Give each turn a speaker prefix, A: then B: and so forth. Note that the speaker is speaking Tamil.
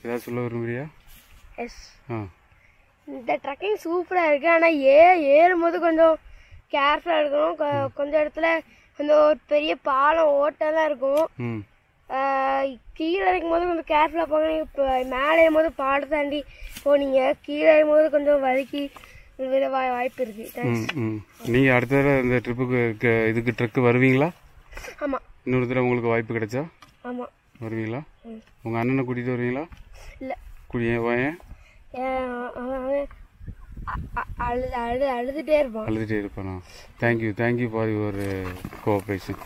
A: ஏதாவது சொல்ல விரும்புறியா?
B: எஸ்.
A: ஆ,
B: இந்த ட்ரக்கிங் சூப்பராக இருக்குது. ஆனால் ஏறும்போது கொஞ்சம் கேர்ஃபுல்லாக இருக்கணும். கொஞ்சம் இடத்துல கொஞ்சம் ஒரு பெரிய பாலம் ஓட்டெல்லாம் இருக்கும்.
A: ம்,
B: கீழே இருக்கும்போது கொஞ்சம் கேர்ஃபுல்லாக போங்க. இப்போ மேலே ஏறும்போது பாடம் தாண்டி போனீங்க, கீழே ஏறும்போது கொஞ்சம் வலிக்கு விழ வாய்ப்பு இருக்குது.
A: ம், ம். நீங்கள் அடுத்த தடவை இந்த ட்ரிப்புக்கு இதுக்கு ட்ரக்கு வருவீங்களா?
B: ஆமாம்.
A: இன்னொரு தடவை உங்களுக்கு வாய்ப்பு கிடைச்சா
B: ஆமாம்.
A: வருவீங்களா? உங்கள் அண்ணனை கூட்டிகிட்டு வருவீங்களா?
B: இல்லை.
A: ஏன்?
B: அவன் அழுதுகிட்டே இருப்பான்.
A: அழுதுகிட்டே இருப்பானா? Thank you for your cooperation.